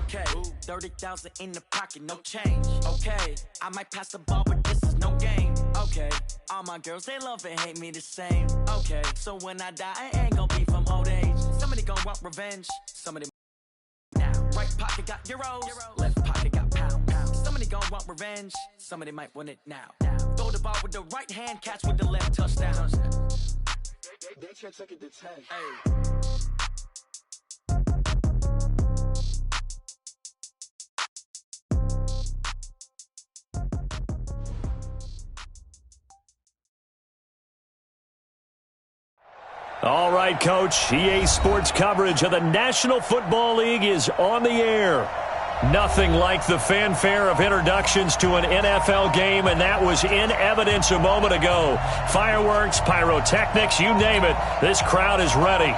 Okay, 30,000 in the pocket, no change. Okay, I might pass the ball, but this is no game. Okay, all my girls, they love and hate me the same. Okay, so when I die, I ain't gonna be from old age. Somebody gon' want revenge, somebody now. Right pocket got euros, left pocket got pound. Somebody gon' want revenge, somebody might want it now. Throw the ball with the right hand, catch with the left, touchdown. They can't take it to 10. Hey. All right, Coach. EA Sports coverage of the National Football League is on the air. Nothing like the fanfare of introductions to an NFL game, and that was in evidence a moment ago. Fireworks, pyrotechnics, you name it. This crowd is ready.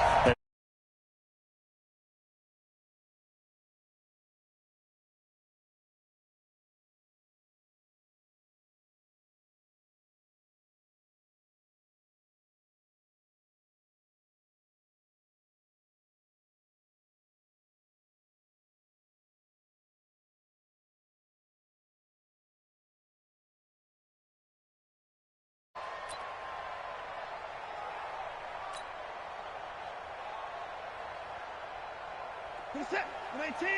Set, 19.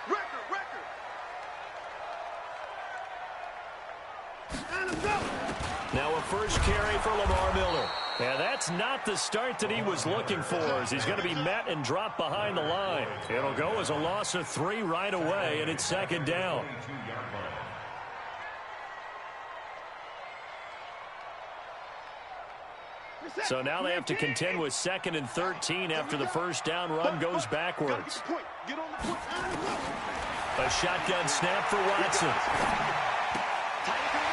Record. And a go. Now a first carry for Lamar Miller. Yeah, that's not the start that he was looking for, as he's going to be met and dropped behind the line. It'll go as a loss of 3 right away, and it's second down. So now they have to contend with 2nd and 13 after the first down run goes backwards. A shotgun snap for Watson.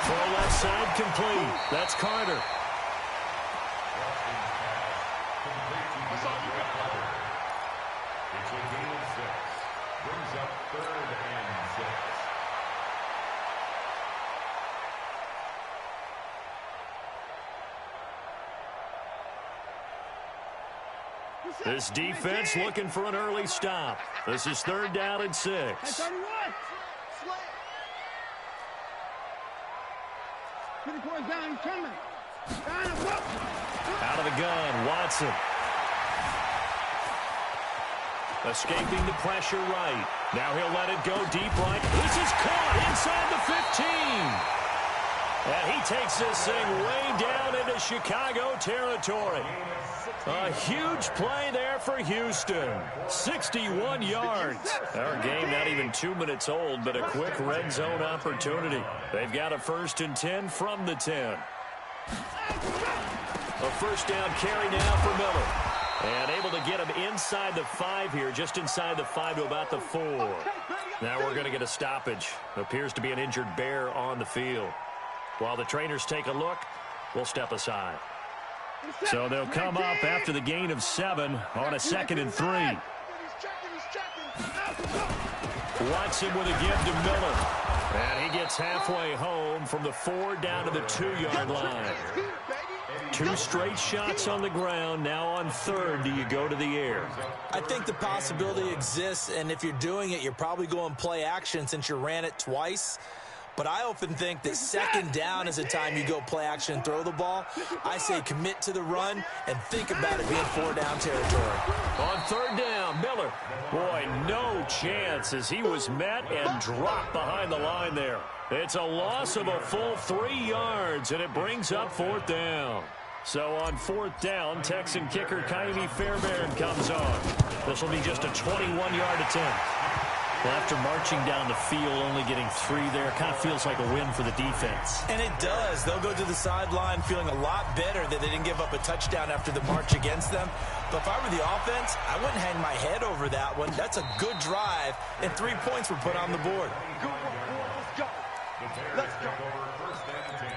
Throw left side complete. That's Carter. It's a gain of 6. Brings up 3rd and 6. This defense looking for an early stop. This is 3rd down and 6. Out of the gun, Watson. Escaping the pressure right. Now he'll let it go deep right. This is caught inside the 15. And he takes this thing way down into Chicago territory. A huge play there for Houston. 61 yards. Our game not even 2 minutes old, but a quick red zone opportunity. They've got a 1st and 10 from the 10. A first down carry now for Miller. And able to get him inside the 5 here, just inside the 5 to about the 4. Now we're going to get a stoppage. Appears to be an injured Bear on the field. While the trainers take a look, we'll step aside. So they'll come up after the gain of 7 on a 2nd and 3. Watson with a give to Miller. And he gets halfway home from the 4 down to the 2-yard line. 2 straight shots on the ground. Now on 3rd, do you go to the air? I think the possibility exists, and if you're doing it, you're probably going play action since you ran it twice. But I often think that 2nd down is a time you go play action and throw the ball. I say commit to the run and think about it being 4 down territory. On 3rd down, Miller. Boy, no chance as he was met and dropped behind the line there. It's a loss of a full 3 yards, and it brings up 4th down. So on 4th down, Texan kicker Kaimi Fairbairn comes on. This will be just a 21-yard attempt. Well, after marching down the field, only getting 3 there, kind of feels like a win for the defense. And it does. They'll go to the sideline feeling a lot better that they didn't give up a touchdown after the march against them. But if I were the offense, I wouldn't hang my head over that one. That's a good drive, and 3 points were put on the board. Let's go. First and 10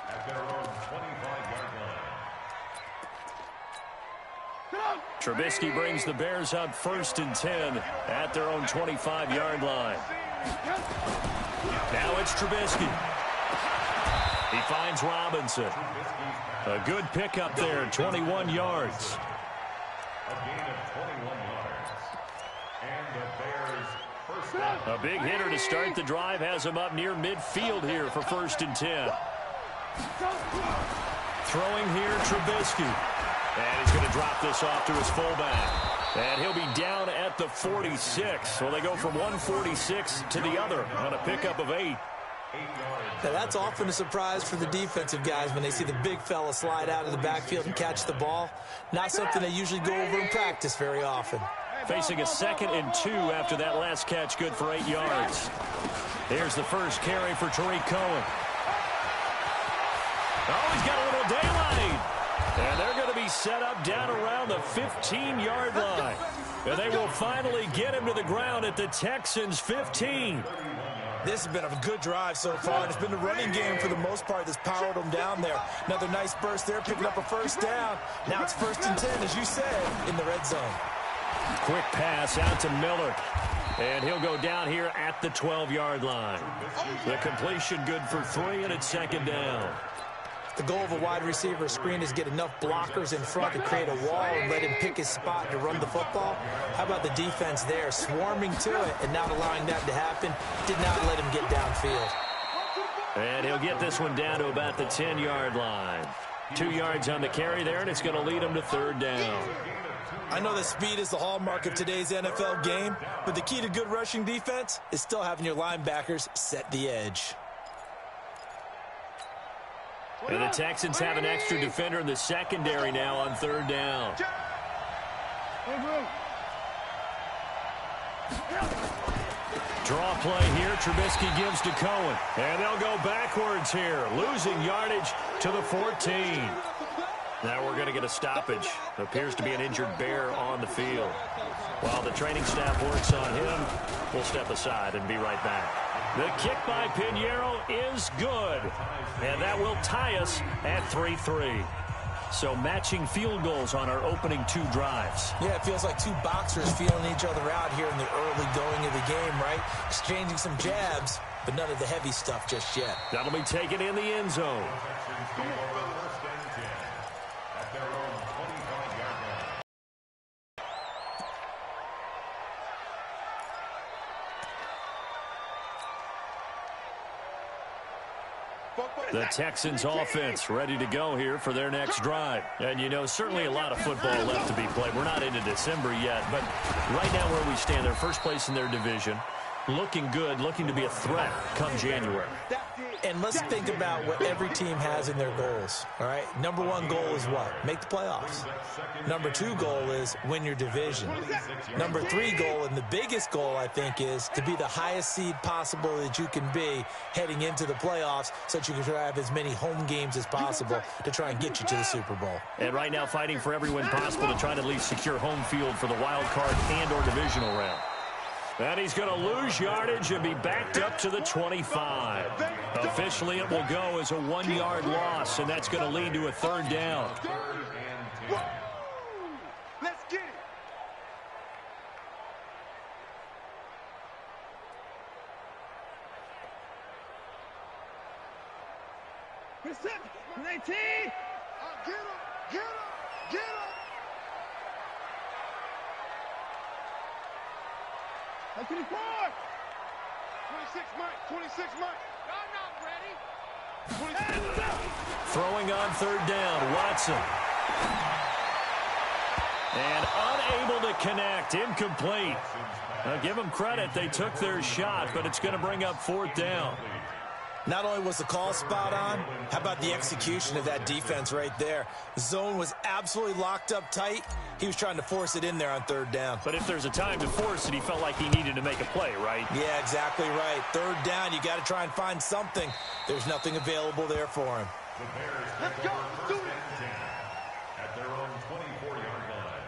at their own 25-yard line. Trubisky brings the Bears up 1st and 10 at their own 25-yard line. Now it's Trubisky. He finds Robinson. A good pickup there, 21 yards. A gain of 21 yards. A big hitter to start the drive has him up near midfield here for 1st and 10. Throwing here, Trubisky. And he's going to drop this off to his fullback. And he'll be down at the 46. So they go from 146 to the other on a pickup of 8. Now, that's often a surprise for the defensive guys when they see the big fella slide out of the backfield and catch the ball. Not something they usually go over in practice very often. Facing a 2nd and 2 after that last catch, good for 8 yards. Here's the first carry for Tariq Cohen. Oh, he's got a little daylight. And they're going to be set up down around the 15-yard line. And they will finally get him to the ground at the Texans' 15. This has been a good drive so far. It's been the running game for the most part that's powered them down there. Another nice burst there, picking up a 1st down. Now it's 1st and 10, as you said, in the red zone. Quick pass out to Miller. And he'll go down here at the 12-yard line. The completion good for 3, and it's 2nd down. The goal of a wide receiver screen is get enough blockers in front to create a wall and let him pick his spot to run the football. How about the defense there, swarming to it and not allowing that to happen? Did not let him get downfield. And he'll get this one down to about the 10-yard line. 2 yards on the carry there, and it's going to lead him to 3rd down. I know that speed is the hallmark of today's NFL game, but the key to good rushing defense is still having your linebackers set the edge. And the Texans have an extra defender in the secondary now on 3rd down. Draw play here. Trubisky gives to Cohen. And they'll go backwards here, losing yardage to the 14. Now we're going to get a stoppage. Appears to be an injured Bear on the field. While the training staff works on him, we'll step aside and be right back. The kick by Pinheiro is good. And that will tie us at 3-3. So matching field goals on our opening 2 drives. Yeah, it feels like 2 boxers feeling each other out here in the early going of the game, right? Exchanging some jabs, but none of the heavy stuff just yet. That'll be taken in the end zone. The Texans offense ready to go here for their next drive. And, you know, certainly a lot of football left to be played. We're not into December yet, but right now where we stand, they're first place in their division. Looking good, looking to be a threat come January. And let's think about what every team has in their goals, all right? Number 1 goal is what? Make the playoffs. Number 2 goal is win your division. Number 3 goal, and the biggest goal, I think, is to be the highest seed possible that you can be heading into the playoffs so that you can have as many home games as possible to try and get you to the Super Bowl. And right now fighting for every win possible to try to at least secure home field for the wild card and or divisional round. And he's going to lose yardage and be backed up to the 25. Officially, it will go as a 1-yard loss, and that's going to lead to a 3rd down. Let's get it. Reset. 19. Get him. Get him. Get him. 24. 26 Mike. 26 Mike. I'm not ready. Throwing on 3rd down, Watson. And unable to connect, incomplete. Now give them credit, they took their shot, but it's going to bring up 4th down. Not only was the call spot on, how about the execution of that defense right there? The zone was absolutely locked up tight. He was trying to force it in there on 3rd down. But if there's a time to force it, he felt like he needed to make a play, right? Yeah, exactly right. 3rd down, you got to try and find something. There's nothing available there for him. Let's go. Do it. At their own 24-yard line.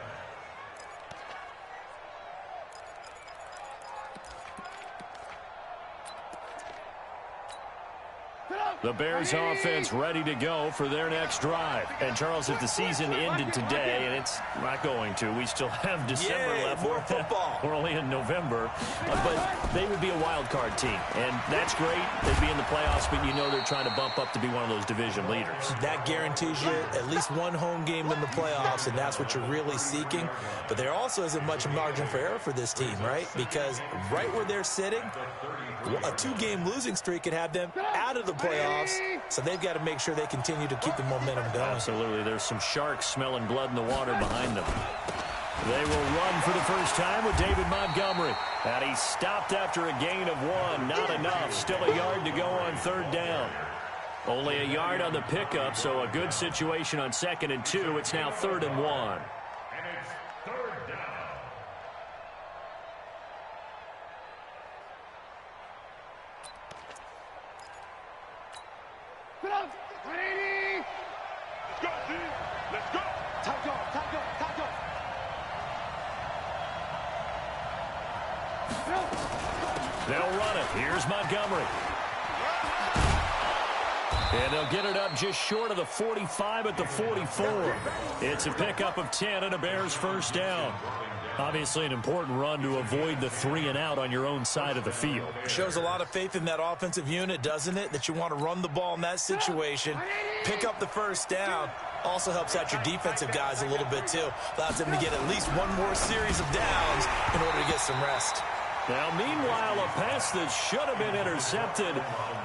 Get up. The Bears offense ready to go for their next drive. And, Charles, if the season ended today, and it's not going to, we still have December left. More football. We're only in November. But they would be a wild card team. And that's great. They'd be in the playoffs, but you know they're trying to bump up to be one of those division leaders. That guarantees you at least one home game in the playoffs, and that's what you're really seeking. But there also isn't much margin for error for this team, right? Because right where they're sitting, a 2-game losing streak could have them out of the playoffs. So they've got to make sure they continue to keep the momentum going. Absolutely. There's some sharks smelling blood in the water behind them. They will run for the first time with David Montgomery. And he stopped after a gain of 1. Not enough. Still a yard to go on third down. Only a yard on the pickup, so a good situation on 2nd and 2. It's now 3rd and 1. And it's third down. Put up. 180. Let's go, team. Let's go. Tackle. They'll run it. Here's Montgomery. And they'll get it up just short of the 45 at the 44. It's a pickup of 10 and a Bears first down. Obviously an important run to avoid the 3-and-out on your own side of the field. Shows a lot of faith in that offensive unit, doesn't it? That you want to run the ball in that situation, pick up the first down. Also helps out your defensive guys a little bit, too. Allows them to get at least one more series of downs in order to get some rest. Now, meanwhile, a pass that should have been intercepted,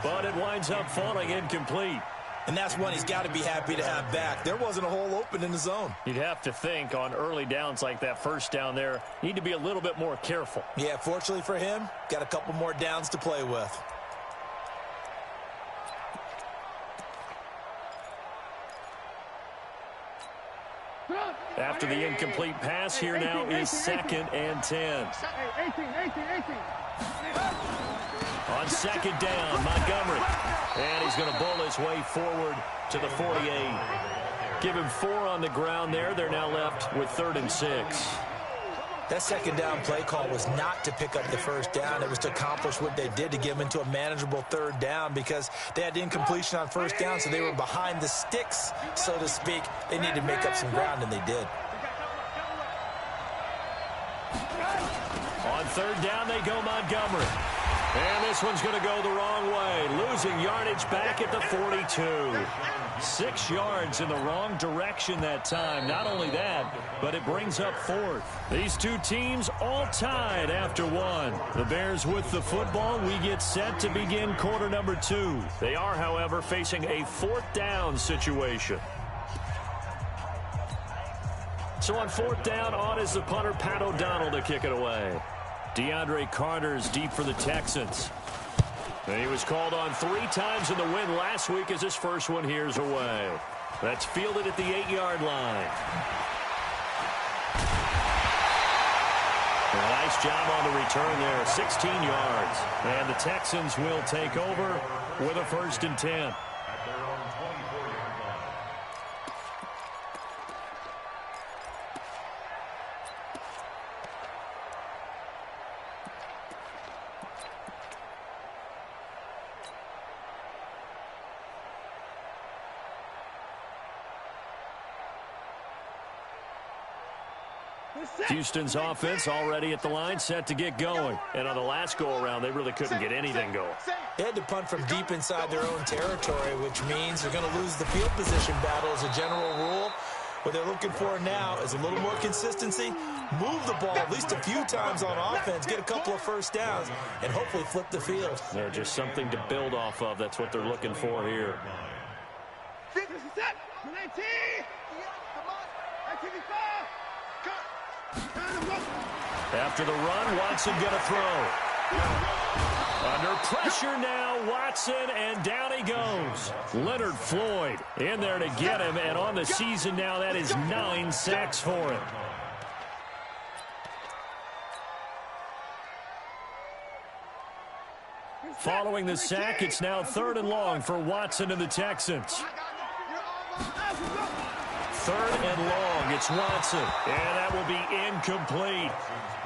but it winds up falling incomplete. And that's one he's got to be happy to have back. There wasn't a hole open in the zone. You'd have to think on early downs like that first down there, need to be a little bit more careful. Yeah, fortunately for him, got a couple more downs to play with. After the incomplete pass, here now is 2nd and 10. 18. On 2nd down, Montgomery. And he's going to bull his way forward to the 48. Give him 4 on the ground there. They're now left with 3rd and 6. That 2nd down play call was not to pick up the first down. It was to accomplish what they did to get them into a manageable 3rd down because they had incompletion on first down, so they were behind the sticks, so to speak. They needed to make up some ground, and they did. On 3rd down, they go Montgomery. And this one's going to go the wrong way, losing yardage back at the 42. 6 yards in the wrong direction that time. Not only that, but it brings up 4th. These two teams all tied after 1. The Bears with the football. We get set to begin quarter number 2. They are, however, facing a 4th down situation. So on 4th down, on is the punter, Pat O'Donnell, to kick it away. DeAndre Carter's deep for the Texans. And he was called on 3 times in the win last week as his first one here's away. That's fielded at the 8-yard line. A nice job on the return there, 16 yards. And the Texans will take over with a 1st and 10. At their own 24-yard line. Houston's offense already at the line, set to get going. And on the last go-around, they really couldn't get anything going. They had to punt from deep inside their own territory, which means they're going to lose the field position battle as a general rule. What they're looking for now is a little more consistency, move the ball at least a few times on offense, get a couple of first downs, and hopefully flip the field. They're just something to build off of. That's what they're looking for here. 19. 19. After the run, Watson going to throw. Under pressure now, Watson, and down he goes. Leonard Floyd in there to get him, and on the season now, that is 9 sacks for him. Following the sack, it's now 3rd and long for Watson and the Texans. 3rd and long targets Watson, and that will be incomplete.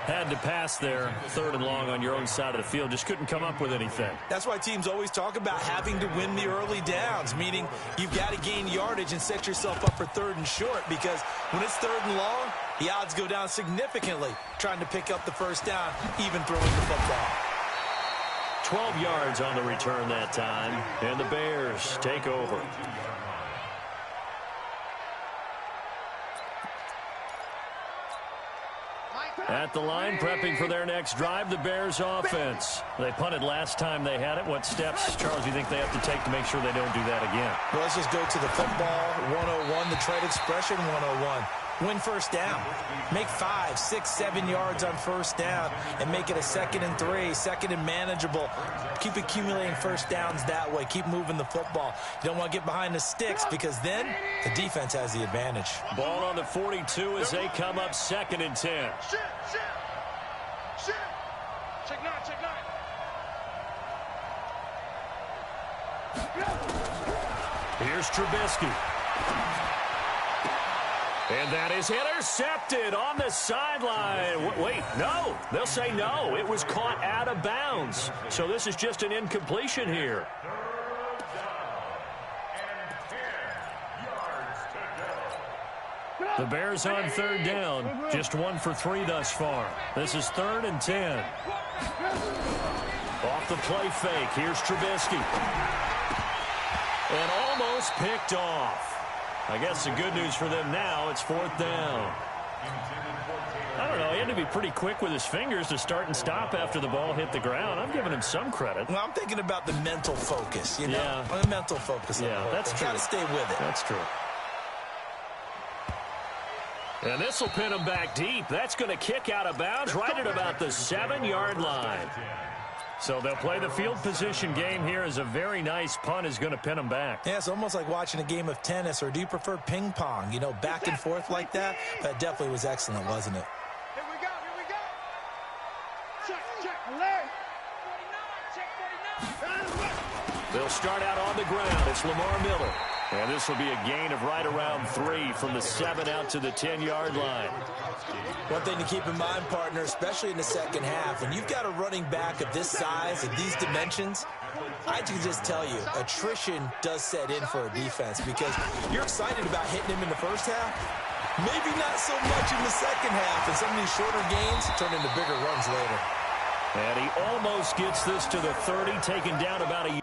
Had to pass there, 3rd and long on your own side of the field. Just couldn't come up with anything. That's why teams always talk about having to win the early downs, meaning you've got to gain yardage and set yourself up for 3rd and short, because when it's 3rd and long, the odds go down significantly trying to pick up the first down, even throwing the football. 12 yards on the return that time, and the Bears take over. At the line, prepping for their next drive, the Bears offense. They punted last time they had it. What steps, Charles, do you think they have to take to make sure they don't do that again? Well, let's just go to the football 101, the trade expression 101. Win first down. Make 5, 6, 7 yards on first down and make it a 2nd and 3, 2nd and manageable. Keep accumulating first downs that way. Keep moving the football. You don't want to get behind the sticks because then the defense has the advantage. Ball on the 42 as they come up 2nd and 10. Shit. Check 9, check 9. Here's Trubisky. And that is intercepted on the sideline. Wait, no. They'll say no. It was caught out of bounds. So this is just an incompletion here. The Bears on 3rd down. Just 1 for 3 thus far. This is 3rd and 10. Off the play fake. Here's Trubisky. And almost picked off. I guess the good news for them now, it's 4th down. I don't know. He had to be pretty quick with his fingers to start and stop after the ball hit the ground. I'm giving him some credit. Well, I'm thinking about the mental focus, you know? Yeah. The mental focus. Yeah, that's true. Got to stay with it. That's true. And this will pin him back deep. That's going to kick out of bounds right at about the 7-yard line. So they'll play the field position game here as a very nice punt is going to pin them back. Yeah, it's almost like watching a game of tennis, or do you prefer ping pong? You know, back and forth like that? That definitely was excellent, wasn't it? Here we go. Check. Alert. 49, check 49. They'll start out on the ground. It's Lamar Miller. And this will be a gain of right around 3 from the 7 out to the 10-yard line. One thing to keep in mind, partner, especially in the second half, when you've got a running back of this size, of these dimensions, I can just tell you, attrition does set in for a defense because you're excited about hitting him in the first half. Maybe not so much in the second half, and some of these shorter gains turn into bigger runs later. And he almost gets this to the 30, taken down about a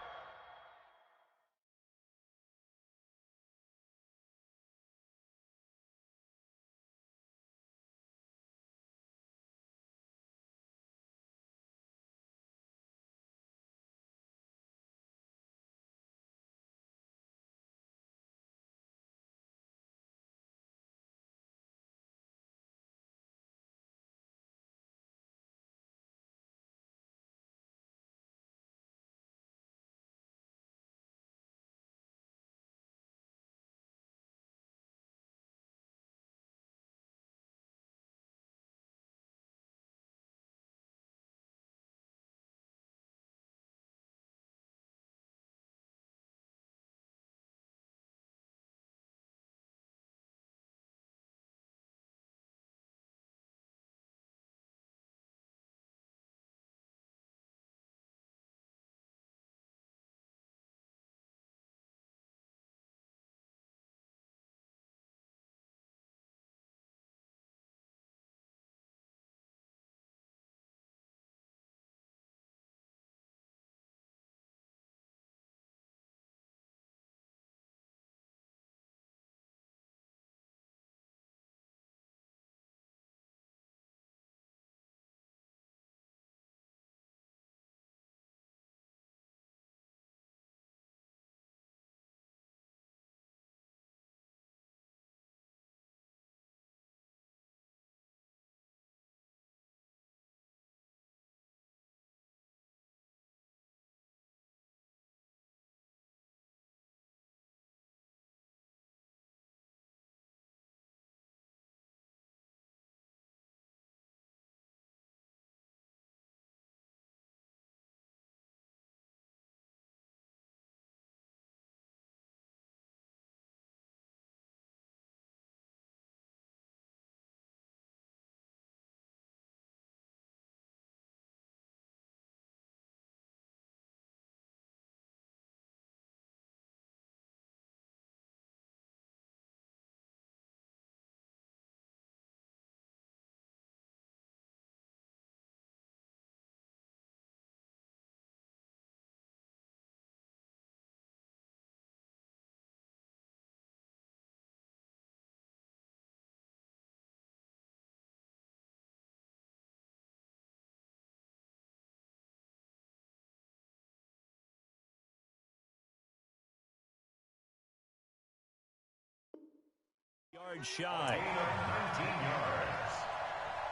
yards shy. Gain of 19 yards.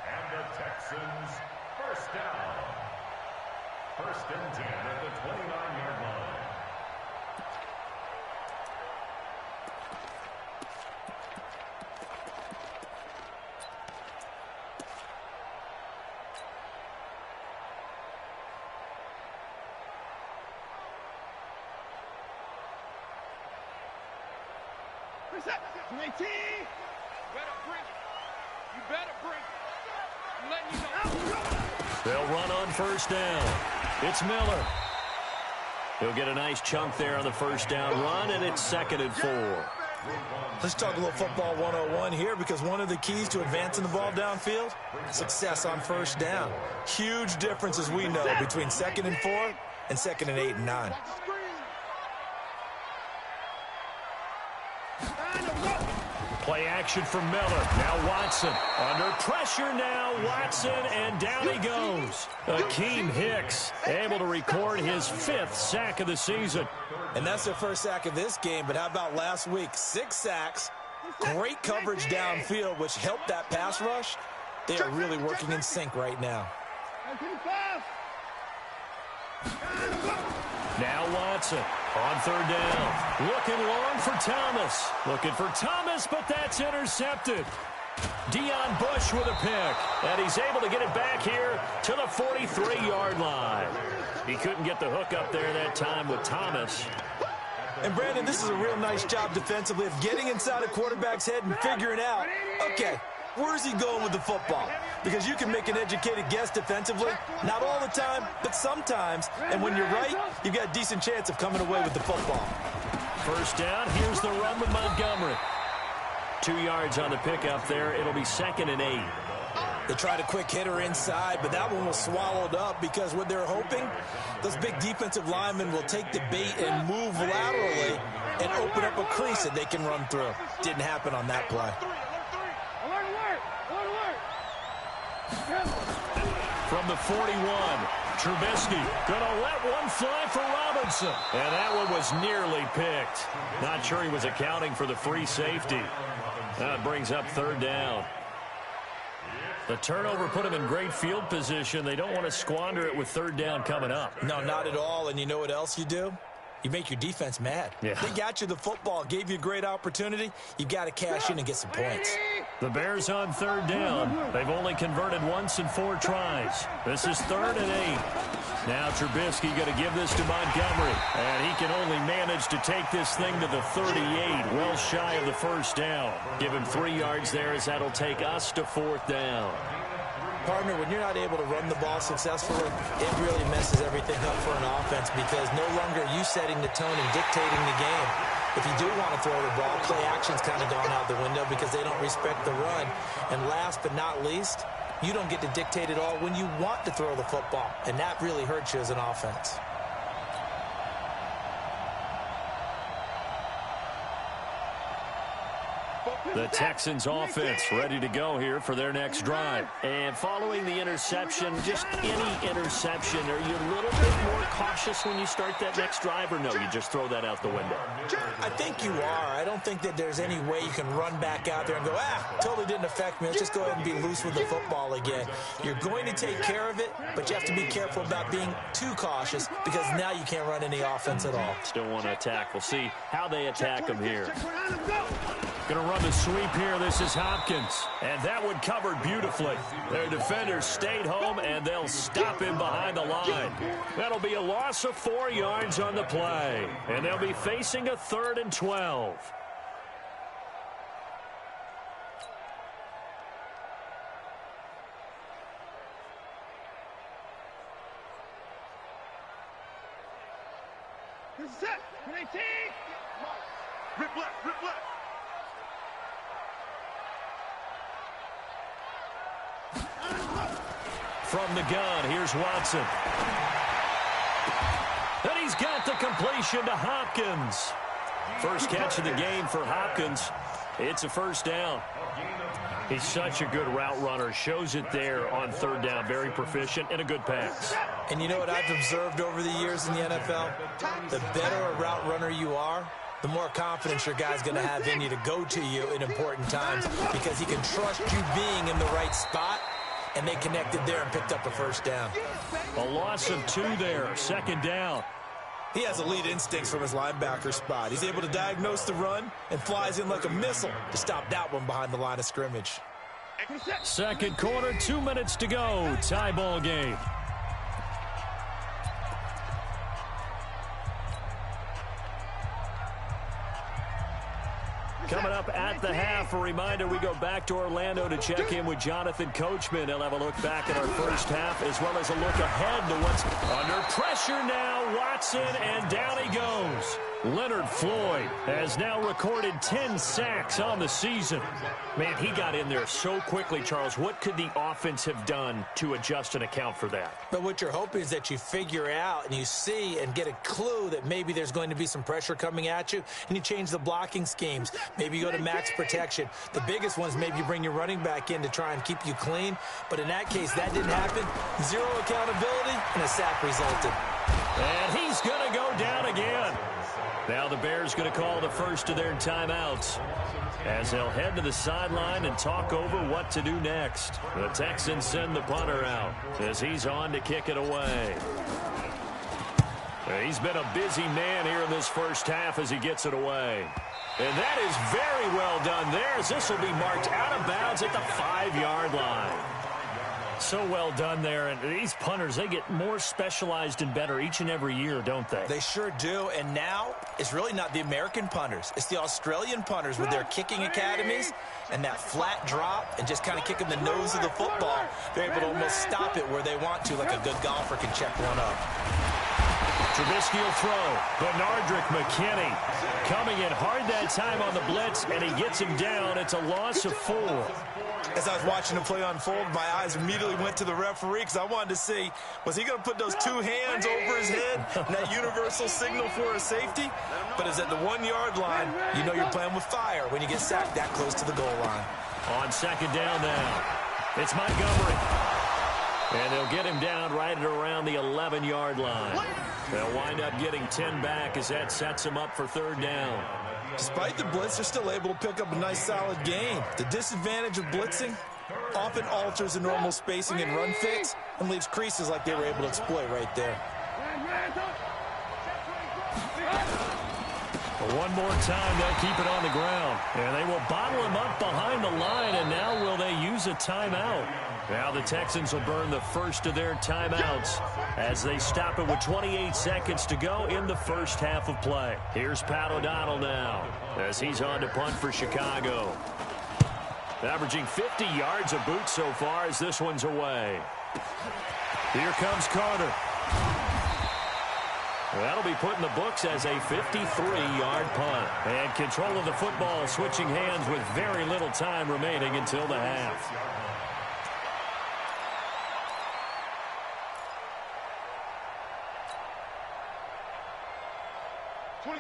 And the Texans first down. First and 10 at the 29-yard line. Reset. 19. You better bring it. You better bring it. I'm letting you know. They'll run on first down. It's Miller. He'll get a nice chunk there on the first down run, and it's 2nd and 4. Let's talk a little football 101 here, because one of the keys to advancing the ball downfield, success on first down. Huge difference, as we know, between 2nd and 4 and 2nd and 8 and 9. Play action from Miller. Now Watson. Under pressure now, Watson, and down he goes. Akeem Hicks able to record his 5th sack of the season. And that's their first sack of this game, but how about last week? 6 sacks, great coverage downfield, which helped that pass rush. They are really working in sync right now. Now Watson on 3rd down. Looking long for Thomas. Looking for Thomas, but that's intercepted. Deion Bush with a pick, and he's able to get it back here to the 43-yard line. He couldn't get the hook up there that time with Thomas. And, Brandon, this is a real nice job defensively of getting inside a quarterback's head and figuring out, okay, where's he going with the football? Because you can make an educated guess defensively, not all the time, but sometimes. And when you're right, you've got a decent chance of coming away with the football. First down, here's the run with Montgomery. 2 yards on the pickup there. It'll be 2nd and 8. They tried a quick hitter inside, but that one was swallowed up because what they're hoping, those big defensive linemen will take the bait and move laterally and open up a crease that they can run through. Didn't happen on that play. From the 41, Trubisky gonna let one fly for Robinson. And that one was nearly picked. Not sure he was accounting for the free safety. That brings up 3rd down. The turnover put him in great field position. They don't want to squander it with 3rd down coming up. No, not at all. And you know what else you do? You make your defense mad. Yeah. They got you the football, gave you a great opportunity. You got to cash in and get some points. The Bears on 3rd down. They've only converted once in 4 tries. This is 3rd and 8. Now Trubisky going to give this to Montgomery. And he can only manage to take this thing to the 38, well shy of the first down. Give him 3 yards there, as that'll take us to 4th down. Partner, when you're not able to run the ball successfully, it really messes everything up for an offense, because no longer are you setting the tone and dictating the game. If you do want to throw the ball, play action's kind of gone out the window because they don't respect the run. And last but not least, you don't get to dictate it all when you want to throw the football, and that really hurts you as an offense. The Texans offense ready to go here for their next drive. And following the interception, just any interception, are you a little bit more cautious when you start that next drive, or no, you just throw that out the window? I think you are. I don't think that there's any way you can run back out there and go, totally didn't affect me. Let's just go ahead and be loose with the football again. You're going to take care of it, but you have to be careful about being too cautious, because now you can't run any offense at all. Still want to attack. We'll see how they attack them here. Going to run the sweep here. This is Hopkins. And that one covered beautifully. Their defenders stayed home, and they'll stop him behind the line. That'll be a loss of 4 yards on the play. And they'll be facing a 3rd and 12. This is it. 19. Rip left, rip left. From the gun, here's Watson. And he's got the completion to Hopkins. First catch of the game for Hopkins. It's a first down. He's such a good route runner. Shows it there on 3rd down. Very proficient and a good pass. And you know what I've observed over the years in the NFL? The better a route runner you are, the more confidence your guy's going to have in you to go to you in important times because he can trust you being in the right spot, and they connected there and picked up a first down. A loss of 2 there, second down. He has elite instincts from his linebacker spot. He's able to diagnose the run and flies in like a missile to stop that one behind the line of scrimmage. Second quarter, 2 minutes to go. Tie ball game. Coming up at the half, a reminder, we go back to Orlando to check in with Jonathan Coachman. He'll have a look back at our first half as well as a look ahead to what's under pressure now. Watson, and down he goes. Leonard Floyd has now recorded 10 sacks on the season. Man, he got in there so quickly, Charles. What could the offense have done to adjust and account for that? But what you're hoping is that you figure out and you see and get a clue that maybe there's going to be some pressure coming at you, and you change the blocking schemes. Maybe you go to max protection. The biggest ones, maybe you bring your running back in to try and keep you clean. But in that case, that didn't happen. Zero accountability, and a sack resulted. And he's going to go down again. Now the Bears going to call the first of their timeouts as they'll head to the sideline and talk over what to do next. The Texans send the punter out as he's on to kick it away. He's been a busy man here in this first half as he gets it away. And that is very well done there as this will be marked out of bounds at the 5-yard line. So well done there, and these punters, they get more specialized and better each and every year, don't they? They sure do, and now it's really not the American punters. It's the Australian punters with their kicking academies and that flat drop and just kind of kicking the nose of the football. They're able to almost stop it where they want to, like a good golfer can check one up. Trubisky will throw. Benardrick McKinney coming in hard that time on the blitz, and he gets him down. It's a loss of 4. As I was watching the play unfold, my eyes immediately went to the referee because I wanted to see, was he going to put those 2 hands over his head and that universal signal for a safety? But it's at the 1-yard line. You know you're playing with fire when you get sacked that close to the goal line. On second down now, it's Montgomery. And they'll get him down right at around the 11-yard line. They'll wind up getting 10 back as that sets him up for third down. Despite the blitz, they're still able to pick up a nice, solid gain. The disadvantage of blitzing often alters the normal spacing and run fits and leaves creases like they were able to exploit right there. One more time, they'll keep it on the ground. And they will bottle him up behind the line, and now will they use a timeout? Now the Texans will burn the first of their timeouts as they stop it with 28 seconds to go in the first half of play. Here's Pat O'Donnell now as he's on to punt for Chicago. Averaging 50 yards a boot so far as this one's away. Here comes Carter. That'll be put in the books as a 53-yard punt. And control of the football switching hands with very little time remaining until the half.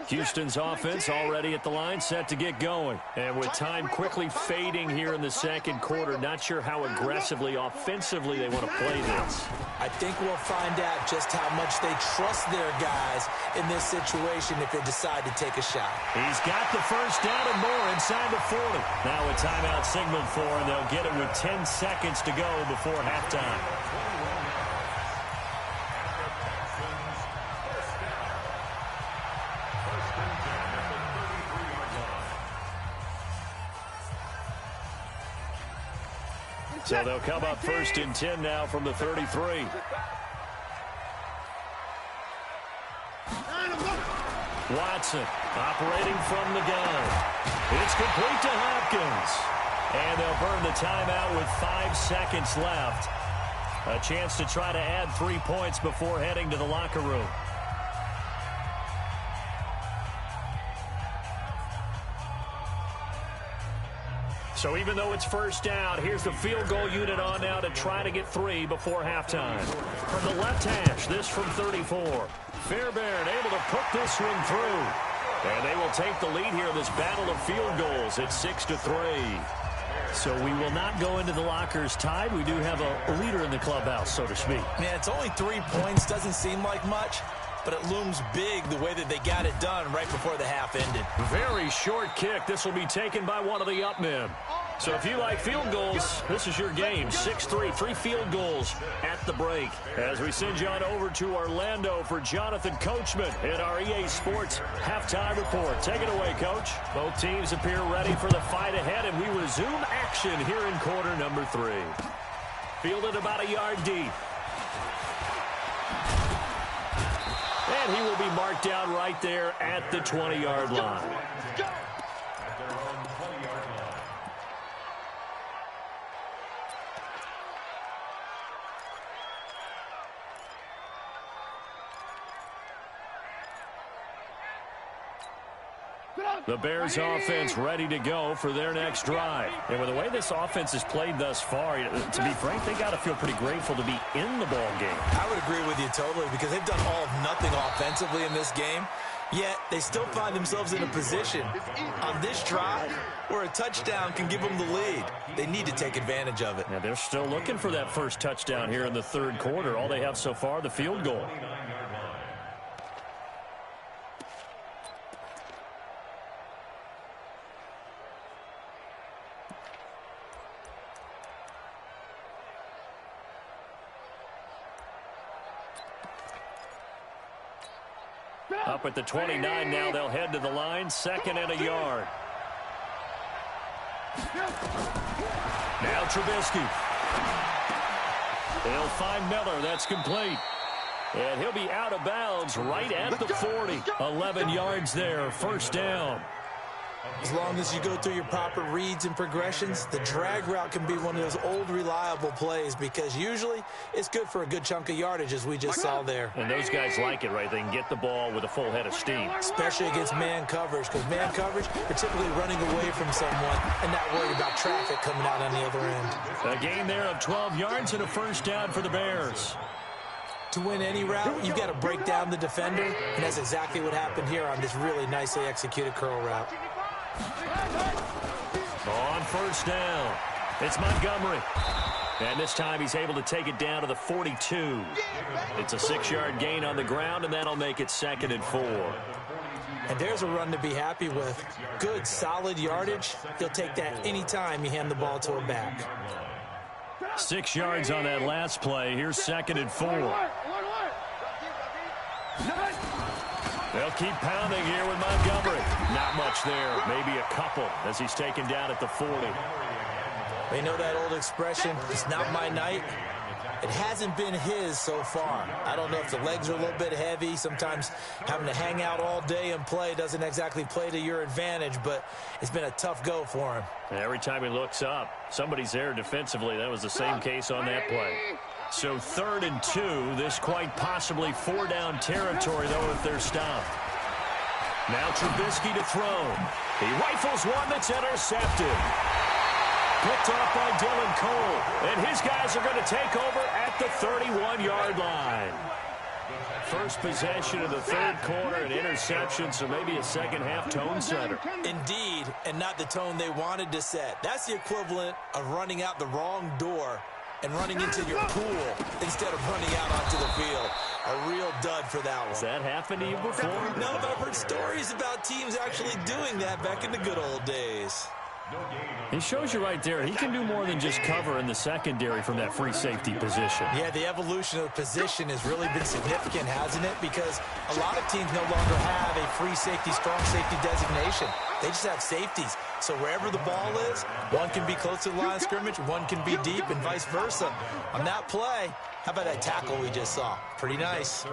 Houston's offense already at the line, set to get going. And with time quickly fading here in the second quarter, not sure how aggressively, offensively they want to play this. I think we'll find out just how much they trust their guys in this situation if they decide to take a shot. He's got the first down and more inside the 40. Now a timeout signaled for, and they'll get it with 10 seconds to go before halftime. So they'll come up first and 10 now from the 33. Watson operating from the gun. It's complete to Hopkins. And they'll burn the timeout with 5 seconds left. A chance to try to add 3 points before heading to the locker room. So even though it's first down, here's the field goal unit on now to try to get 3 before halftime. From the left hash, this from 34. Fairbairn able to put this one through. And they will take the lead here in this battle of field goals at 6-3. So we will not go into the lockers tied. We do have a leader in the clubhouse, so to speak. Man, it's only 3 points. Doesn't seem like much. but it looms big the way that they got it done right before the half ended. Very short kick. This will be taken by one of the up men. So if you like field goals, this is your game. 6-3, 3 field goals at the break. As we send you on over to Orlando for Jonathan Coachman in our EA Sports halftime report. Take it away, Coach. Both teams appear ready for the fight ahead, and we resume action here in quarter number 3. Fielded about a yard deep. And he will be marked down right there at the 20-yard line. The Bears offense ready to go for their next drive. And with the way this offense has played thus far, to be frank, they got to feel pretty grateful to be in the ball game. I would agree with you totally because they've done all of nothing offensively in this game, yet they still find themselves in a position on this drive where a touchdown can give them the lead. They need to take advantage of it. Now they're still looking for that first touchdown here in the third quarter. All they have so far, the field goal. Up at the 29 now, they'll head to the line, 2nd and a yard. Now Trubisky. They'll find Miller, that's complete. And he'll be out of bounds right at the 40. 11 yards there, first down. As long as you go through your proper reads and progressions, the drag route can be one of those old reliable plays because usually it's good for a good chunk of yardage as we just saw there. And those guys like it, right? They can get the ball with a full head of steam. Especially against man coverage because man coverage, they're typically running away from someone and not worried about traffic coming out on the other end. A gain there of 12 yards and a first down for the Bears. To win any route, you've got to break down the defender, and that's exactly what happened here on this really nicely executed curl route. On first down, it's Montgomery. And this time he's able to take it down to the 42. It's a 6-yard gain on the ground, and that'll make it 2nd and 4. And there's a run to be happy with. Good, solid yardage. He'll take that any time you hand the ball to a back. 6 yards on that last play. Here's 2nd and 4. They'll keep pounding here with Montgomery. Not much there. Maybe a couple as he's taken down at the 40. They know that old expression, it's not my night. It hasn't been his so far. I don't know if the legs are a little bit heavy. Sometimes having to hang out all day and play doesn't exactly play to your advantage, but it's been a tough go for him. And every time he looks up, somebody's there defensively. That was the same case on that play. So 3rd and 2. This quite possibly 4-down territory, though, if they're stopped. Now Trubisky to throw. He rifles one that's intercepted. Picked off by Dylan Cole. And his guys are going to take over at the 31-yard line. First possession of the third quarter, an interception, so maybe a second-half tone setter. Indeed, and not the tone they wanted to set. That's the equivalent of running out the wrong door and running into your pool instead of running out onto the field. A real dud for that one. Has that happened to you before? No, but I've heard stories about teams actually doing that back in the good old days. He shows you right there, he can do more than just cover in the secondary from that free safety position. Yeah, the evolution of the position has really been significant, hasn't it? Because a lot of teams no longer have a free safety, strong safety designation. They just have safeties. So wherever the ball is, one can be close to the line of scrimmage, one can be deep, and vice versa. On that play, how about that tackle we just saw? Pretty nice.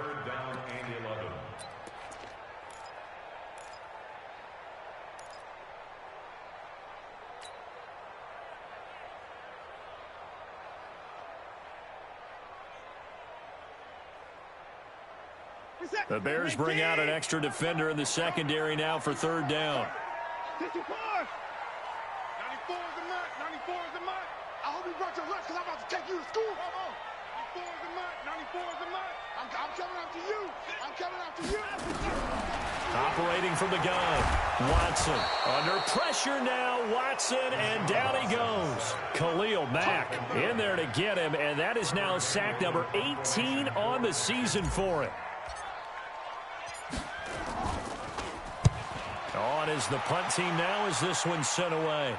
The Bears bring out an extra defender in the secondary now for 3rd down. 94 is the mark. 94 is the mark. I hope you brought your lunch because I'm about to take you to school. 94 is the mark. 94 is the mark. I'm coming after you. I'm coming after you. Operating from the gun. Watson under pressure now. Watson, and down he goes. Khalil Mack in there to get him, and that is now sack number 18 on the season for him. on is the punt team now as this one's sent away.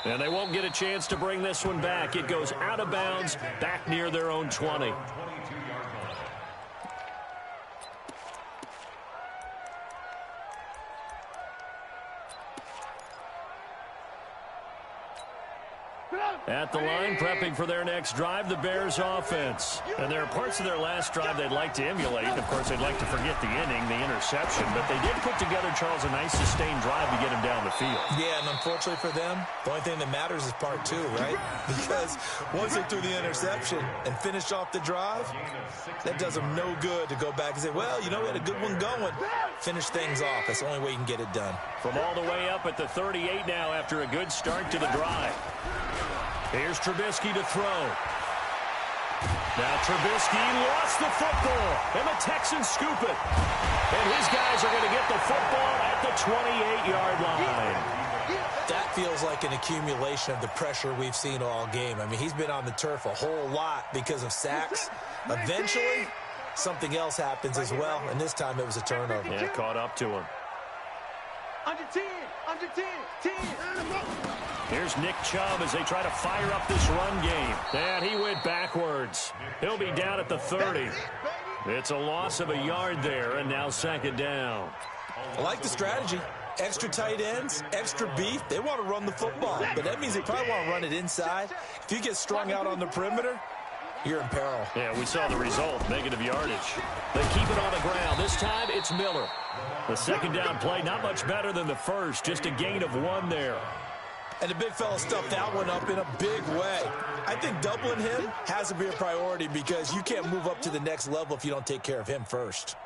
And they won't get a chance to bring this one back. It goes out of bounds back near their own 20. At the line, prepping for their next drive, the Bears offense. And there are parts of their last drive they'd like to emulate. Of course, they'd like to forget the inning, the interception. But they did put together, Charles, a nice sustained drive to get him down the field. Yeah, and unfortunately for them, the only thing that matters is part two, right? Because once they threw the interception and finished off the drive, that does them no good to go back and say, well, you know, we had a good one going. Finish things off. That's the only way you can get it done. From all the way up at the 38 now after a good start to the drive. Here's Trubisky to throw. Now Trubisky lost the football, and the Texans scoop it. And his guys are going to get the football at the 28-yard line. That feels like an accumulation of the pressure we've seen all game. I mean, he's been on the turf a whole lot because of sacks. Eventually, something else happens as well, and this time it was a turnover. Yeah, caught up to him. Under 10, under 10, 10. Here's Nick Chubb as they try to fire up this run game. And he went backwards. He'll be down at the 30. It's a loss of a yard there, and now second down. I like the strategy. Extra tight ends, extra beef. They want to run the football, but that means they probably want to run it inside. If you get strung out on the perimeter, you're in peril. Yeah, we saw the result, negative yardage. They keep it on the ground. This time, it's Miller. The second down play, not much better than the first, just a gain of 1 there. And the big fella stuffed that one up in a big way. I think doubling him has to be a priority because you can't move up to the next level if you don't take care of him first.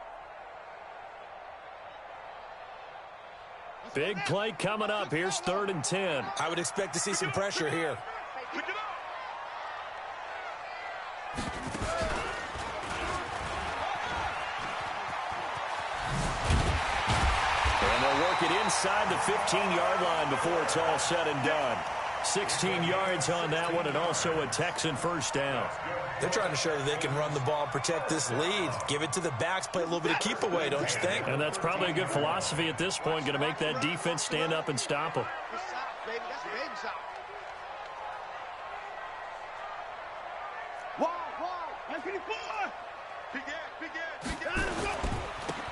Big play coming up. Here's 3rd and 10. I would expect to see some pressure here. And they'll work it inside the 15-yard line before it's all said and done. 16 yards on that one, and also a Texan first down. They're trying to show that they can run the ball and protect this lead. Give it to the backs, play a little bit of keep away, don't you think? And that's probably a good philosophy at this point, going to make that defense stand up and stop them.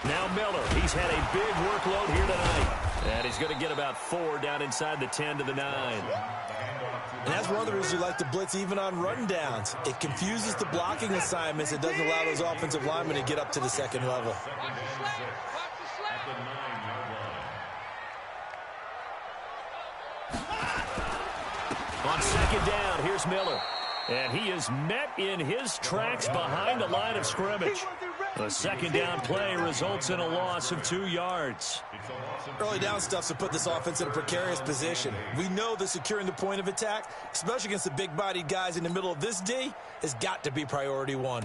Now Miller, he's had a big workload here tonight. And he's going to get about 4 down inside the 10 to the 9. And that's one of the reasons you like to blitz even on run downs. It confuses the blocking assignments. It doesn't allow those offensive linemen to get up to the second level. On second down, here's Miller. And he is met in his tracks behind the line of scrimmage. The second down play results in a loss of 2 yards. Early down stuff's to put this offense in a precarious position. We know that securing the point of attack, especially against the big-bodied guys in the middle of this D, has got to be priority 1.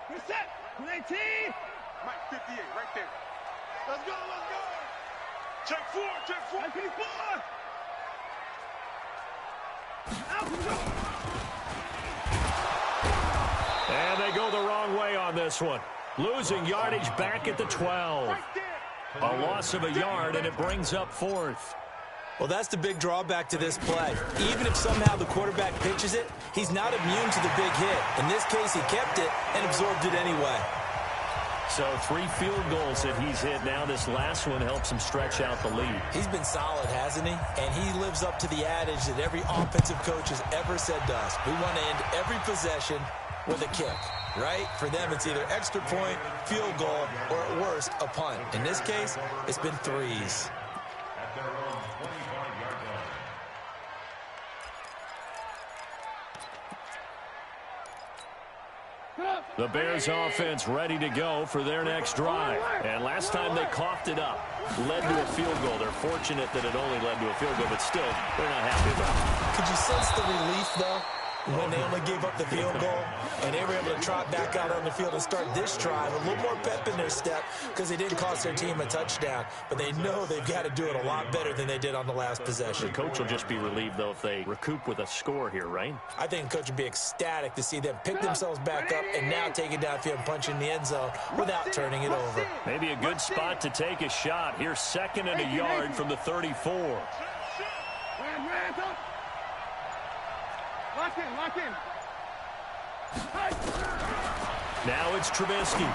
You're set. 19. Mike 58, right there. Let's go, let's go. Check 4, check 4. 54. And they go the wrong way on this one. Losing yardage back at the 12. A loss of a yard, and it brings up 4th. Well, that's the big drawback to this play. Even if somehow the quarterback pitches it, he's not immune to the big hit. In this case, he kept it and absorbed it anyway. So 3 field goals that he's hit now. This last one helps him stretch out the lead. He's been solid, hasn't he? And he lives up to the adage that every offensive coach has ever said to us. We want to end every possession with a kick, right? For them, it's either extra point, field goal, or at worst, a punt. In this case, it's been 3s. At their own 25-yard line. The Bears offense ready to go for their next drive. And last time they coughed it up, led to a field goal. They're fortunate that it only led to a field goal, but still, they're not happy about it. Could you sense the relief, though? when they only gave up the field goal, and they were able to trot back out on the field and start this drive. A little more pep in their step because they didn't cost their team a touchdown. But they know they've got to do it a lot better than they did on the last possession. The coach will just be relieved, though, if they recoup with a score here, right? I think the coach would be ecstatic to see them pick themselves back up and now take it downfield and punch in the end zone without turning it over. Maybe a good spot to take a shot. Here's 2nd and a yard from the 34. Lock in, lock in. Now it's Trubisky.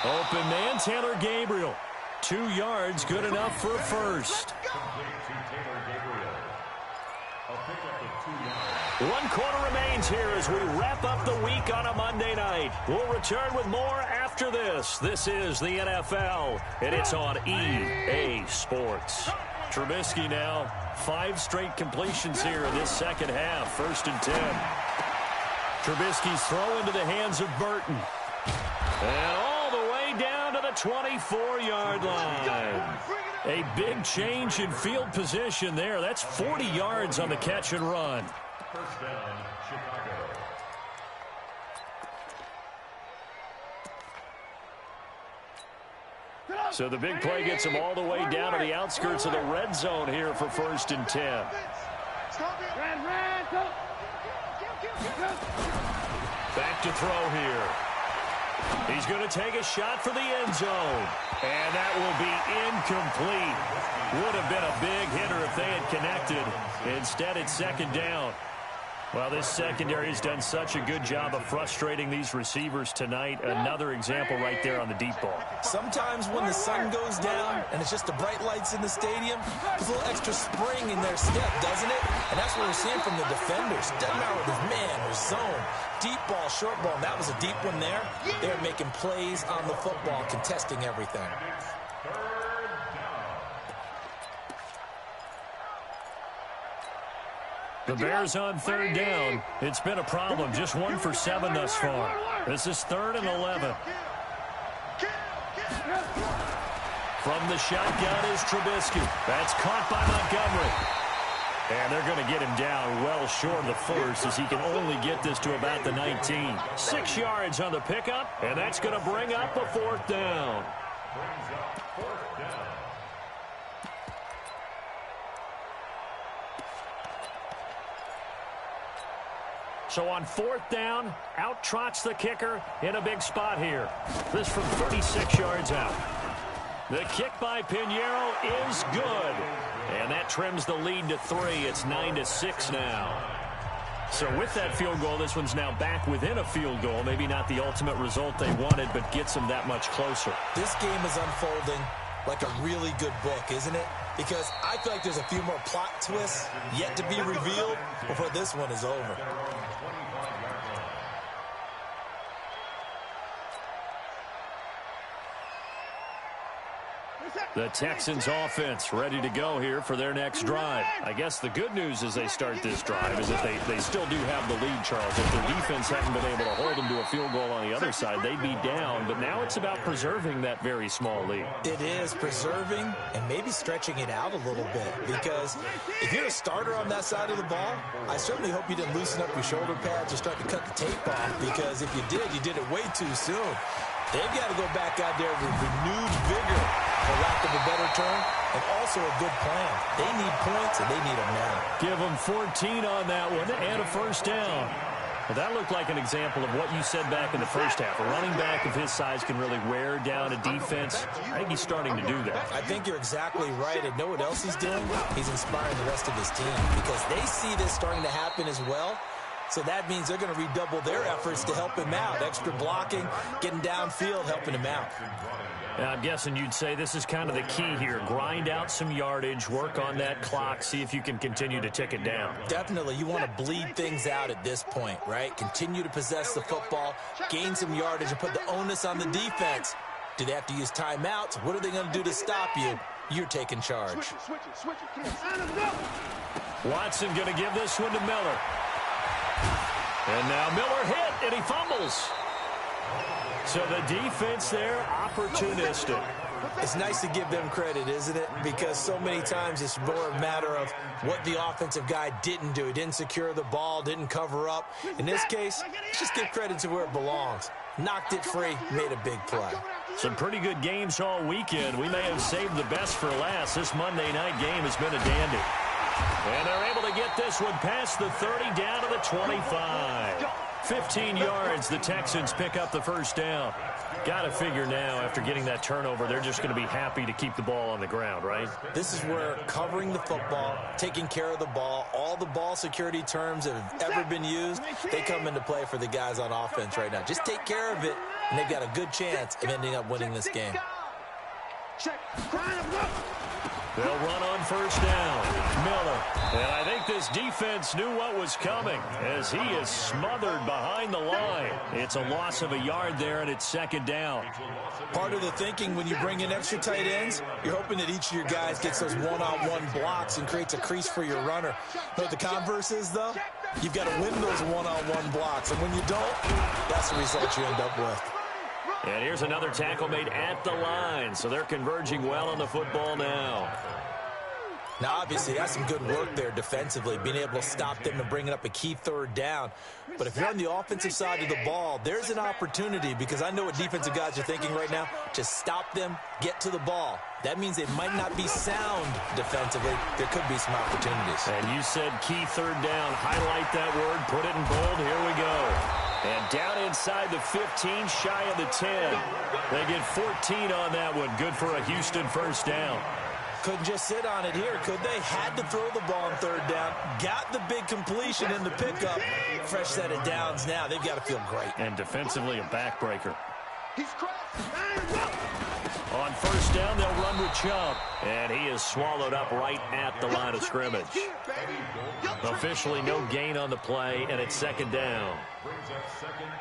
Open man, Taylor Gabriel. 2 yards, good enough for a first. One quarter remains here as we wrap up the week on a Monday night. We'll return with more after this. This is the NFL, and it's on EA Sports. Trubisky now, 5 straight completions here in this second half. 1st and 10. Trubisky's throw into the hands of Burton. And all the way down to the 24-yard line. A big change in field position there. That's 40 yards on the catch and run. First down, Chicago. So the big play gets him all the way down to the outskirts of the red zone here for 1st and 10. Back to throw here. He's going to take a shot for the end zone. And that will be incomplete. Would have been a big hitter if they had connected. Instead, it's 2nd down. Well, this secondary has done such a good job of frustrating these receivers tonight. Another example right there on the deep ball. Sometimes when the sun goes down and it's just the bright lights in the stadium, there's a little extra spring in their step, doesn't it? And that's what we're seeing from the defenders. Doesn't matter with his man or zone. Deep ball, short ball, and that was a deep one there. They're making plays on the football, contesting everything. The Bears on 3rd down. It's been a problem. Just 1 for 7 thus far. This is 3rd and 11. From the shotgun is Trubisky. That's caught by Montgomery. And they're going to get him down well short of the first as he can only get this to about the 19. 6 yards on the pickup, and that's going to bring up a 4th down. Brings up 4th down. So on 4th down, out trots the kicker in a big spot here. This from 36 yards out. The kick by Pinheiro is good. And that trims the lead to 3. It's 9-6 now. So with that field goal, this one's now back within a field goal. Maybe not the ultimate result they wanted, but gets them that much closer. This game is unfolding like a really good book, isn't it? Because I feel like there's a few more plot twists yet to be revealed before this one is over. The Texans offense ready to go here for their next drive. I guess the good news as they start this drive is that they still do have the lead, Charles. If their defense hadn't been able to hold them to a field goal on the other side, they'd be down. But now it's about preserving that very small lead. It is preserving and maybe stretching it out a little bit. Because if you're a starter on that side of the ball, I certainly hope you didn't loosen up your shoulder pads or start to cut the tape off. Because if you did it way too soon. They've got to go back out there with renewed vigor, for lack of a better term, and also a good plan. They need points, and they need them now. Give them 14 on that one and a 1st down. Well, that looked like an example of what you said back in the first half. A running back of his size can really wear down a defense. I think he's starting to do that. I think you're exactly right. And know what else he's doing? He's inspiring the rest of his team because they see this starting to happen as well. So that means they're going to redouble their efforts to help him out. Extra blocking, getting downfield, helping him out. I'm guessing you'd say this is kind of the key here. Grind out some yardage, work on that clock, see if you can continue to tick it down. Definitely. You want to bleed things out at this point, right? Continue to possess the football, gain some yardage, and put the onus on the defense. Do they have to use timeouts? What are they going to do to stop you? You're taking charge. Watson going to give this one to Miller. And now Miller hit, and he fumbles. So the defense there, opportunistic. It's nice to give them credit, isn't it? Because so many times it's more a matter of what the offensive guy didn't do. He didn't secure the ball, didn't cover up. In this case, let's just give credit to where it belongs. Knocked it free, made a big play. Some pretty good games all weekend. We may have saved the best for last. This Monday night game has been a dandy. And they're able to get this one past the 30 down to the 25. 15 yards, the Texans pick up the first down. Got to figure now, after getting that turnover, they're just going to be happy to keep the ball on the ground, right? This is where covering the football, taking care of the ball, all the ball security terms that have ever been used, they come into play for the guys on offense right now. Just take care of it, and they've got a good chance of ending up winning this game. They'll run on first down. Miller. And I think this defense knew what was coming as he is smothered behind the line. It's a loss of a yard there, and it's second down. Part of the thinking when you bring in extra tight ends, you're hoping that each of your guys gets those one-on-one blocks and creates a crease for your runner. Know what the converse is, though? You've got to win those one-on-one blocks, and when you don't, that's the result you end up with. And here's another tackle made at the line, so they're converging well on the football now. Now, obviously, that's some good work there defensively, being able to stop them and bringing up a key third down. But if you're on the offensive side of the ball, there's an opportunity, because I know what defensive guys are thinking right now. Just stop them, get to the ball. That means they might not be sound defensively. There could be some opportunities. And you said key third down. Highlight that word, put it in bold. Here we go. And down inside the 15, shy of the 10. They get 14 on that one. Good for a Houston first down. Couldn't just sit on it here, could they? Had to throw the ball on third down. Got the big completion in the pickup. Fresh set of downs now. They've got to feel great. And defensively, a backbreaker. On first down, they'll run with Chubb. And he is swallowed up right at the line of scrimmage. Officially no gain on the play, and it's second down.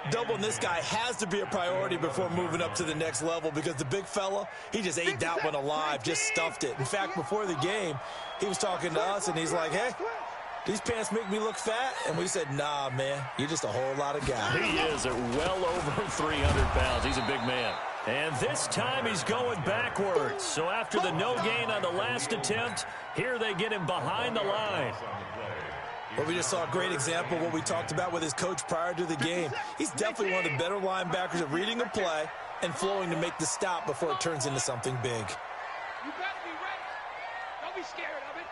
Doubling this guy has to be a priority before moving up to the next level, because the big fella, he just ate that one alive, just stuffed it. In fact, before the game, he was talking to us, and he's like, hey, these pants make me look fat? And we said, nah, man, you're just a whole lot of guy. He is at well over 300 pounds. He's a big man. And this time he's going backwards. So after the no gain on the last attempt, here they get him behind the line. Well, we just saw a great example of what we talked about with his coach prior to the game. He's definitely one of the better linebackers at reading a play and flowing to make the stop before it turns into something big. You better be ready. Don't be scared of it.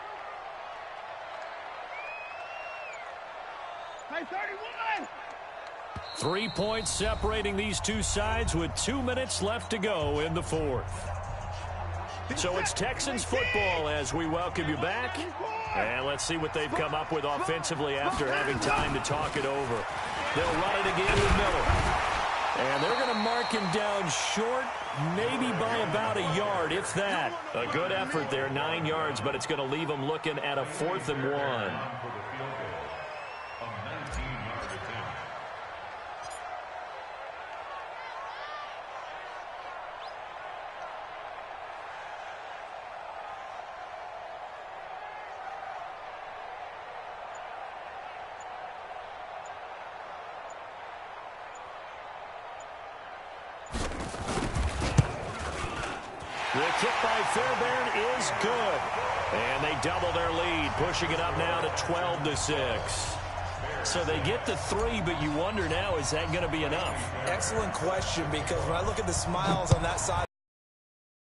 Hey, 31! 3 points separating these two sides with 2 minutes left to go in the fourth. So it's Texans football as we welcome you back. And let's see what they've come up with offensively after having time to talk it over. They'll run it again with Miller. And they're going to mark him down short, maybe by about a yard, if that. A good effort there, 9 yards, but it's going to leave him looking at a 4th and 1. The kick by Fairbairn is good. And they double their lead, pushing it up now to 12-6. So they get the 3, but you wonder now, is that going to be enough? Excellent question, because when I look at the smiles on that side,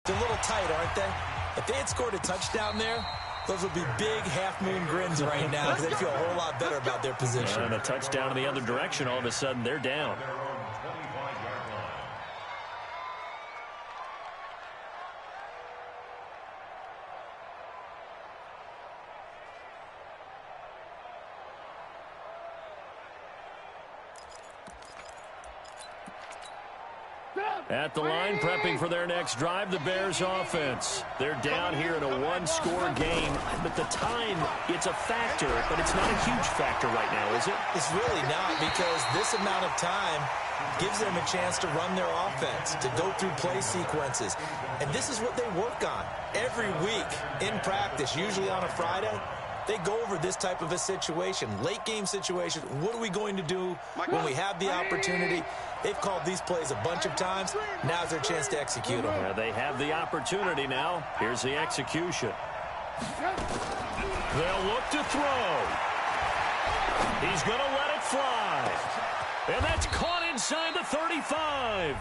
they're a little tight, aren't they? If they had scored a touchdown there, those would be big half-moon grins right now, because they feel a whole lot better about their position. And a touchdown in the other direction, all of a sudden they're down. At the line, prepping for their next drive, the Bears offense. They're down here in a one-score game. But the time, it's a factor, but it's not a huge factor right now, is it? It's really not, because this amount of time gives them a chance to run their offense, to go through play sequences. And this is what they work on every week in practice, usually on a Friday. they go over this type of a situation, late game situation. What are we going to do when we have the opportunity? They've called these plays a bunch of times. Now's their chance to execute them. Yeah, they have the opportunity now. Here's the execution. They'll look to throw. He's going to let it fly. And that's caught inside the 35.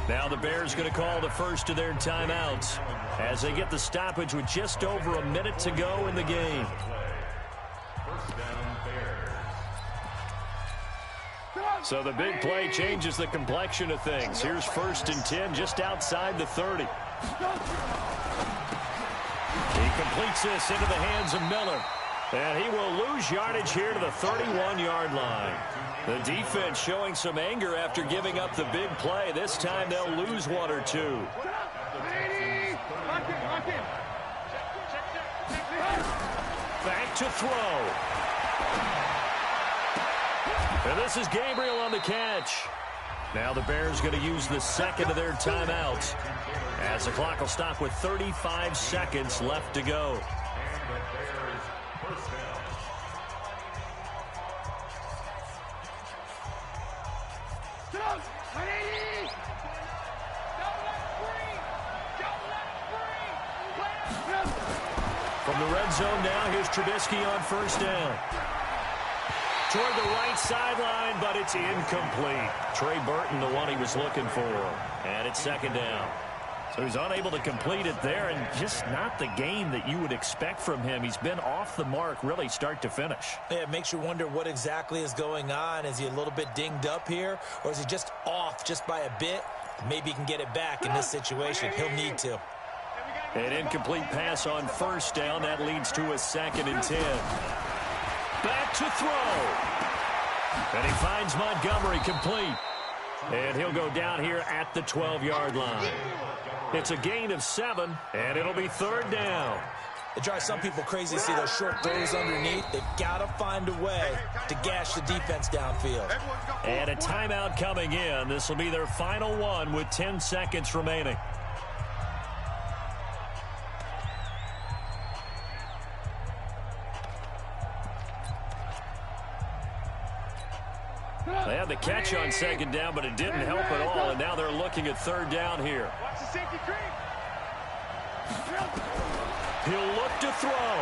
Now the Bears going to call the first of their timeouts as they get the stoppage with just over a minute to go in the game. So the big play changes the complexion of things. Here's 1st and 10 just outside the 30. He completes this into the hands of Miller. And he will lose yardage here to the 31-yard line. The defense showing some anger after giving up the big play. This time they'll lose 1 or 2. Back to throw. And this is Gabriel on the catch. Now the Bears going to use the second of their timeouts as the clock will stop with 35 seconds left to go. From the red zone now, here's Trubisky on 1st down. Toward the right sideline, but it's incomplete. Trey Burton, the one he was looking for. And it's 2nd down. So he's unable to complete it there, and just not the game that you would expect from him. He's been off the mark really start to finish. Yeah, it makes you wonder what exactly is going on. Is he a little bit dinged up here, or is he just off just by a bit? Maybe he can get it back in this situation. He'll need to. An incomplete pass on 1st down. That leads to a 2nd and 10. Back to throw. And he finds Montgomery complete. And he'll go down here at the 12-yard line. It's a gain of 7, and it'll be 3rd down. It drives some people crazy to see those short throws underneath. They've got to find a way to gash the defense downfield. And a timeout coming in. This will be their final one with 10 seconds remaining. They had the catch on 2nd down, but it didn't help at all, and now they're looking at 3rd down here. Watch the safety creep. He'll look to throw.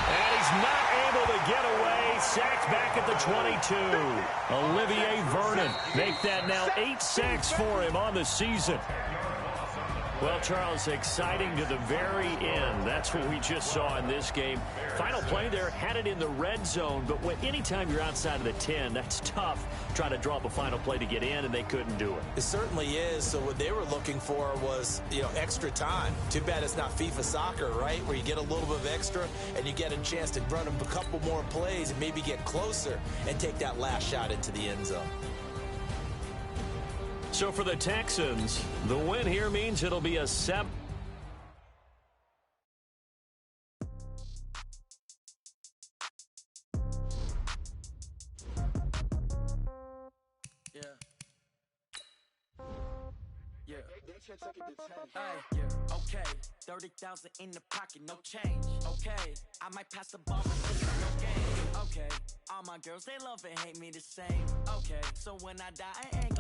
And he's not able to get away. Sacked back at the 22. Olivier Vernon make that now 8 sacks for him on the season. Well, Charles, exciting to the very end. That's what we just saw in this game. Final play there, had it in the red zone, but anytime you're outside of the 10, that's tough. Trying to draw up a final play to get in, and they couldn't do it. It certainly is. So what they were looking for was, extra time. Too bad it's not FIFA soccer, right, where you get a little bit of extra and you get a chance to run a couple more plays and maybe get closer and take that last shot into the end zone. So for the Texans, the win here means it'll be a 7. Okay, 30,000 in the pocket, no change. Okay, I might pass the ball, but this is no game. Okay, all my girls, they love and hate me the same. Okay, so when I die, I ain't